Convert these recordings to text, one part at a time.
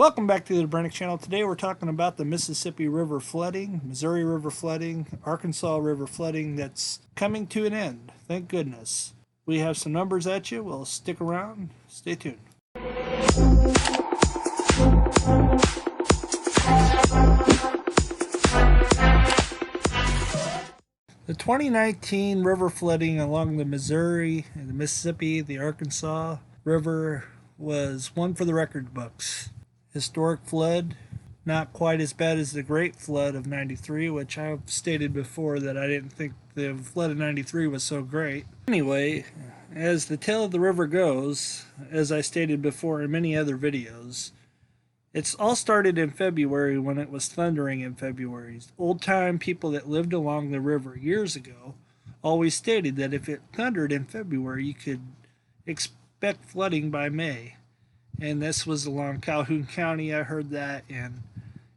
Welcome back to the Brennick Channel. Today we're talking about the Mississippi River flooding, Missouri River flooding, Arkansas River flooding that's coming to an end. Thank goodness. We have some numbers at you. We'll stick around. Stay tuned. The 2019 river flooding along the Missouri, the Mississippi, the Arkansas River was one for the record books. Historic flood, not quite as bad as the Great Flood of 93, which I've stated before that I didn't think the flood of 93 was so great. Anyway, as the tale of the river goes, as I stated before in many other videos, it's all started in February when it was thundering in February. Old-time people that lived along the river years ago always stated that if it thundered in February, you could expect flooding by May. And this was along Calhoun County. I heard that, and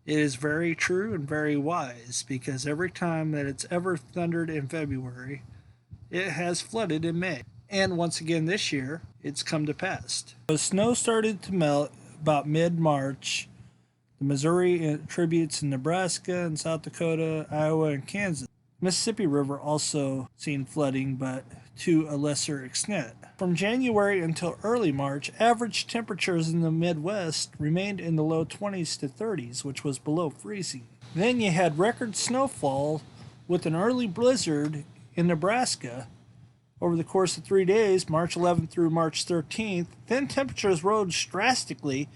it is very true and very wise, because every time that it's ever thundered in February, it has flooded in May. And once again this year, it's come to pass. The snow started to melt about mid-March. The Missouri tributes in Nebraska and South Dakota, Iowa, and Kansas. Mississippi River also seen flooding, but to a lesser extent. From January until early March, average temperatures in the Midwest remained in the low 20s to 30s, which was below freezing. Then you had record snowfall with an early blizzard in Nebraska over the course of 3 days, March 11th through March 13th. Then temperatures rose drastically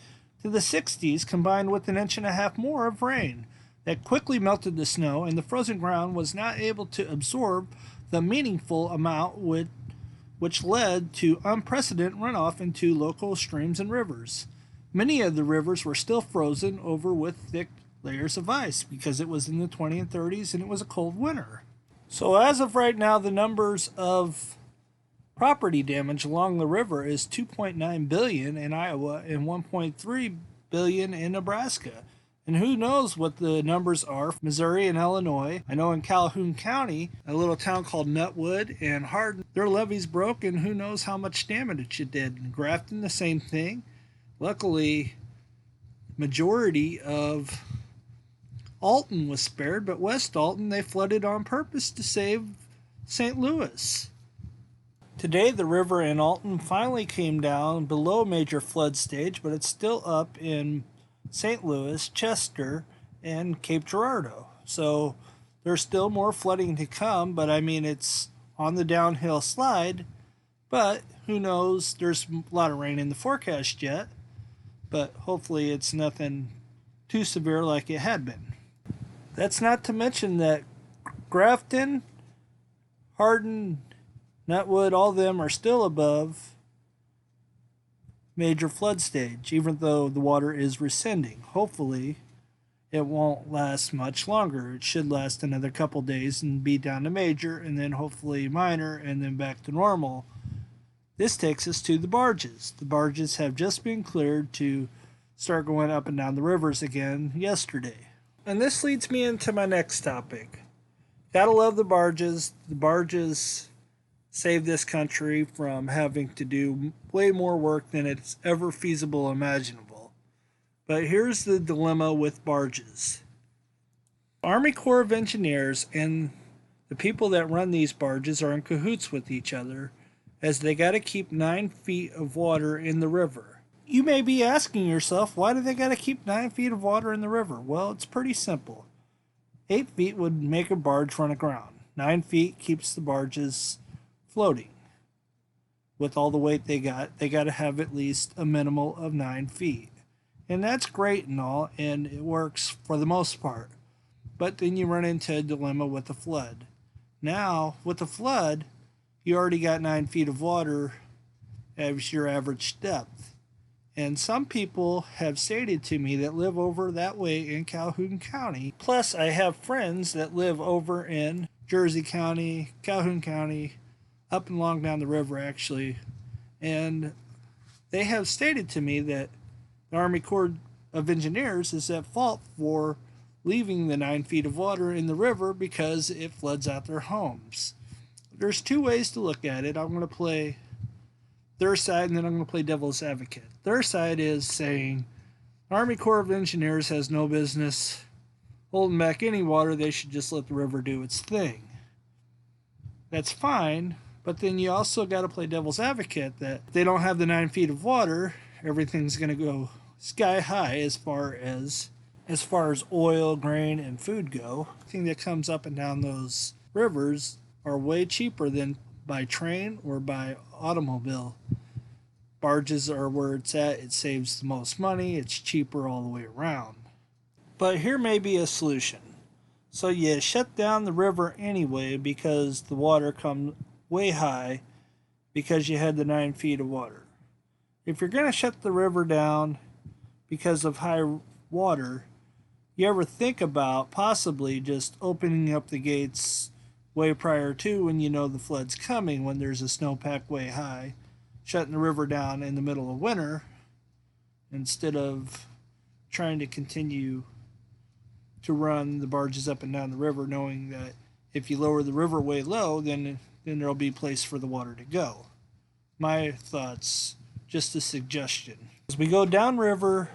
to the 60s, combined with an inch and a half more of rain that quickly melted the snow, and the frozen ground was not able to absorb the meaningful amount which led to unprecedented runoff into local streams and rivers. Many of the rivers were still frozen over with thick layers of ice because it was in the 20s and 30s and it was a cold winter. So as of right now, the numbers of property damage along the river is 2.9 billion in Iowa and 1.3 billion in Nebraska. And who knows what the numbers are for Missouri and Illinois. I know in Calhoun County, a little town called Nutwood and Hardin, their levees broke, and who knows how much damage it did. In Grafton, the same thing. Luckily, majority of Alton was spared, but West Alton, they flooded on purpose to save St. Louis. Today, the river in Alton finally came down below major flood stage, but it's still up in St. Louis, Chester, and Cape Girardeau. So there's still more flooding to come, but I mean, it's on the downhill slide. But who knows? There's a lot of rain in the forecast yet, but hopefully it's nothing too severe like it had been. That's not to mention that Grafton, Hardin, Nutwood, all of them are still above major flood stage, even though the water is receding. Hopefully it won't last much longer. It should last another couple days and be down to major, and then hopefully minor, and then back to normal. This takes us to the barges. The barges have just been cleared to start going up and down the rivers again yesterday. And this leads me into my next topic. Gotta love the barges. The barges save this country from having to do way more work than it's ever feasible imaginable. But here's the dilemma with barges. Army Corps of Engineers and the people that run these barges are in cahoots with each other, as they got to keep 9 feet of water in the river. You may be asking yourself, why do they got to keep 9 feet of water in the river? Well, it's pretty simple. 8 feet would make a barge run aground. 9 feet keeps the barges floating. With all the weight they got to have at least a minimal of 9 feet. And that's great and all, and it works for the most part. But then you run into a dilemma with the flood. Now, with the flood, you already got 9 feet of water as your average depth. And some people have stated to me that live over that way in Calhoun County. Plus, I have friends that live over in Jersey County, Calhoun County, up and along down the river actually, and they have stated to me that the Army Corps of Engineers is at fault for leaving the 9 feet of water in the river because it floods out their homes. There's two ways to look at it. I'm going to play their side, and then I'm going to play devil's advocate. Their side is saying Army Corps of Engineers has no business holding back any water. They should just let the river do its thing. That's fine, but then you also got to play devil's advocate that if they don't have the 9 feet of water, everything's going to go sky high as far as oil, grain, and food go. Everything that comes up and down those rivers are way cheaper than by train or by automobile. Barges are where it's at. It saves the most money. It's cheaper all the way around. But here may be a solution. So you shut down the river anyway because the water comes way high because you had the 9 feet of water. If you're going to shut the river down because of high water, you ever think about possibly just opening up the gates way prior to when you know the flood's coming, when there's a snowpack way high, shutting the river down in the middle of winter instead of trying to continue to run the barges up and down the river, knowing that if you lower the river way low, then there'll be a place for the water to go. My thoughts, just a suggestion. As we go downriver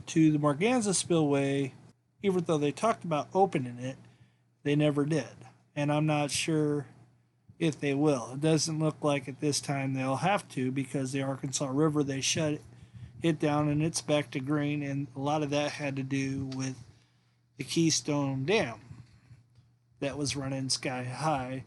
to the Morganza spillway, even though they talked about opening it, they never did. And I'm not sure if they will. It doesn't look like at this time they'll have to, because the Arkansas River, they shut it down and it's back to green, and a lot of that had to do with the Keystone Dam that was running sky high,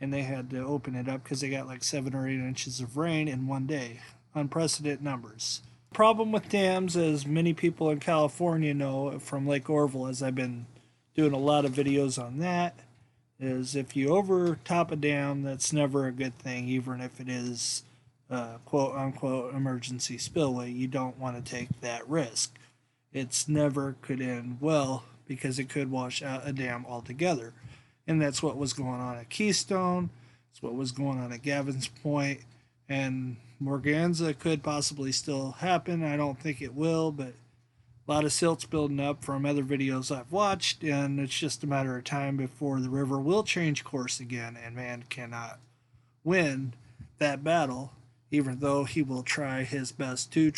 and they had to open it up because they got like 7 or 8 inches of rain in one day. Unprecedented numbers. Problem with dams, as many people in California know from Lake Orville, as I've been doing a lot of videos on that, is if you overtop a dam, that's never a good thing, even if it is quote unquote emergency spillway. You don't want to take that risk. It's never could end well because it could wash out a dam altogether. And that's what was going on at Keystone. It's what was going on at Gavin's Point. And Morganza could possibly still happen. I don't think it will, but a lot of silt's building up from other videos I've watched, and it's just a matter of time before the river will change course again, and man cannot win that battle, even though he will try his best to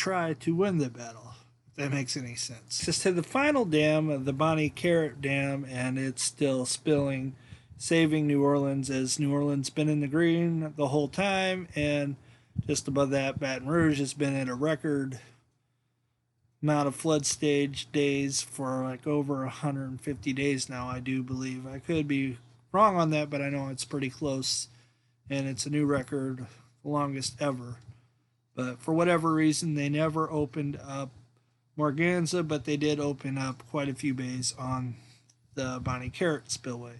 win the battle. If that makes any sense. Just to the final dam, the Bonnie Carrot Dam, and it's still spilling, saving New Orleans, as New Orleans been in the green the whole time, and just above that, Baton Rouge has been at a record amount of flood stage days for like over 150 days now, I do believe. I could be wrong on that, but I know it's pretty close, and it's a new record, the longest ever. But for whatever reason, they never opened up Morganza, but they did open up quite a few bays on the Bonnie Carrot spillway.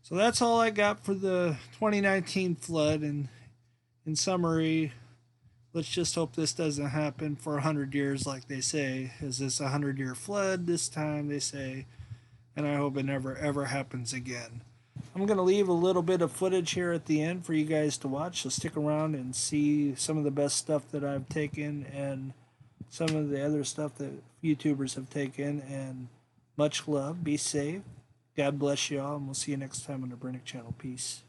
So that's all I got for the 2019 flood, and in summary, let's just hope this doesn't happen for 100 years like they say. Is this a 100-year flood this time, they say, and I hope it never ever happens again. I'm going to leave a little bit of footage here at the end for you guys to watch, so stick around and see some of the best stuff that I've taken and some of the other stuff that YouTubers have taken, and much love. Be safe. God bless you all, and we'll see you next time on the Brennick Channel. Peace.